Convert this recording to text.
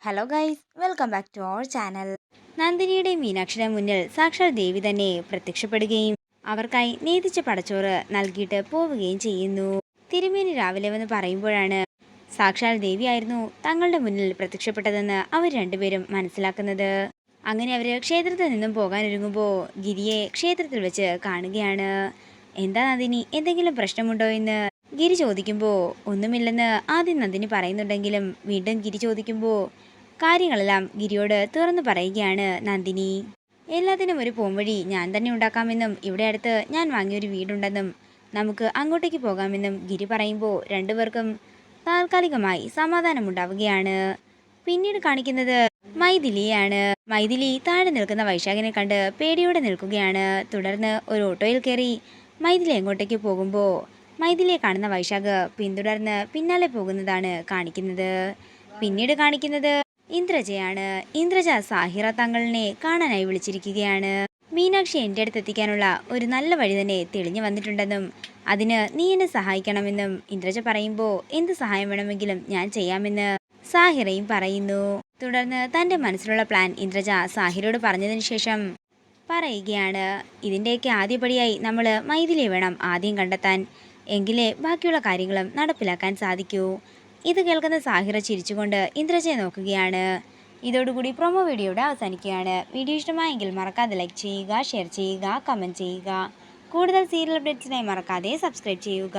Hello guys, welcome back to our channel. നന്ദിനിയുടെ മീനാക്ഷിയുടെ മുന്നിൽ സാക്ഷാൽ ദേവി തന്നെ പ്രത്യക്ഷപ്പെടുകയും അവർക്കായി നീതിച്ച പടച്ചോറ് നൽകിയിട്ട് പോവുകയും ചെയ്യുന്നു. തിരുമേനി രാവിലെ വന്ന് പറയുമ്പോഴാണ് സാക്ഷാൽ ദേവിയായിരുന്നു തങ്ങളുടെ മുന്നിൽ പ്രത്യക്ഷപ്പെട്ടതെന്ന് അവർ രണ്ടുപേരും മനസ്സിലാക്കുന്നത്. അങ്ങനെ അവര് ക്ഷേത്രത്തിൽ നിന്നും പോകാനൊരുങ്ങുമ്പോൾ ഗിരിയെ ക്ഷേത്രത്തിൽ വെച്ച് കാണുകയാണ്. എന്താ നന്ദിനി, എന്തെങ്കിലും പ്രശ്നമുണ്ടോ എന്ന് ഗിരി ചോദിക്കുമ്പോൾ ഒന്നുമില്ലെന്ന് ആദ്യം നന്ദിനി പറയുന്നുണ്ടെങ്കിലും വീണ്ടും ഗിരി ചോദിക്കുമ്പോൾ കാര്യങ്ങളെല്ലാം ഗിരിയോട് തുറന്നു പറയുകയാണ് നന്ദിനി. എല്ലാത്തിനും ഒരു പോംവഴി ഞാൻ തന്നെ ഉണ്ടാക്കാമെന്നും ഇവിടെ അടുത്ത് ഞാൻ വാങ്ങിയൊരു വീടുണ്ടെന്നും നമുക്ക് അങ്ങോട്ടേക്ക് പോകാമെന്നും ഗിരി പറയുമ്പോൾ രണ്ടുപേർക്കും താൽക്കാലികമായി സമാധാനമുണ്ടാവുകയാണ്. പിന്നീട് കാണിക്കുന്നത് മൈഥിലിയാണ്. മൈഥിലി താഴെ നിൽക്കുന്ന വൈശാഖിനെ കണ്ട് പേടിയോടെ നിൽക്കുകയാണ്. തുടർന്ന് ഒരു ഓട്ടോയിൽ കയറി മൈഥിലി എങ്ങോട്ടേക്ക് പോകുമ്പോൾ മൈഥിലിയെ കാണുന്ന വൈശാഖ് പിന്തുടർന്ന് പിന്നാലെ പോകുന്നതാണ് കാണിക്കുന്നത്. പിന്നീട് കാണിക്കുന്നത് ഇന്ദ്രജയാണ്. ഇന്ദ്രജ സാഹിറ തങ്ങളിനെ കാണാനായി വിളിച്ചിരിക്കുകയാണ്. മീനാക്ഷി എൻ്റെ അടുത്ത് എത്തിക്കാനുള്ള ഒരു നല്ല വഴി തന്നെ തെളിഞ്ഞു വന്നിട്ടുണ്ടെന്നും അതിന് നീ എന്നെ സഹായിക്കണമെന്നും ഇന്ദ്രജ പറയുമ്പോൾ എന്ത് സഹായം വേണമെങ്കിലും ഞാൻ ചെയ്യാമെന്ന് സാഹിറയും പറയുന്നു. തുടർന്ന് തൻ്റെ മനസ്സിലുള്ള പ്ലാൻ ഇന്ദ്രജ സാഹിറയോട് പറഞ്ഞതിന് ശേഷം പറയുകയാണ്, ഇതിൻ്റെയൊക്കെ ആദ്യപടിയായി നമ്മൾ മൈഥിലിയെ വേണം ആദ്യം കണ്ടെത്താൻ, എങ്കിലേ ബാക്കിയുള്ള കാര്യങ്ങളും നടപ്പിലാക്കാൻ സാധിക്കൂ. ഇത് കേൾക്കുന്ന സാഹിറ ചിരിച്ചുകൊണ്ട് ഇന്ദ്രജയെ നോക്കുകയാണ്. ഇതോടുകൂടി പ്രൊമോ വീഡിയോ ഇവിടെ അവസാനിക്കുകയാണ്. വീഡിയോ ഇഷ്ടമായെങ്കിൽ മറക്കാതെ ലൈക്ക് ചെയ്യുക, ഷെയർ ചെയ്യുക, കമൻറ്റ് ചെയ്യുക. കൂടുതൽ സീരിയൽ അപ്ഡേറ്റ്സിനായി മറക്കാതെ സബ്സ്ക്രൈബ് ചെയ്യുക.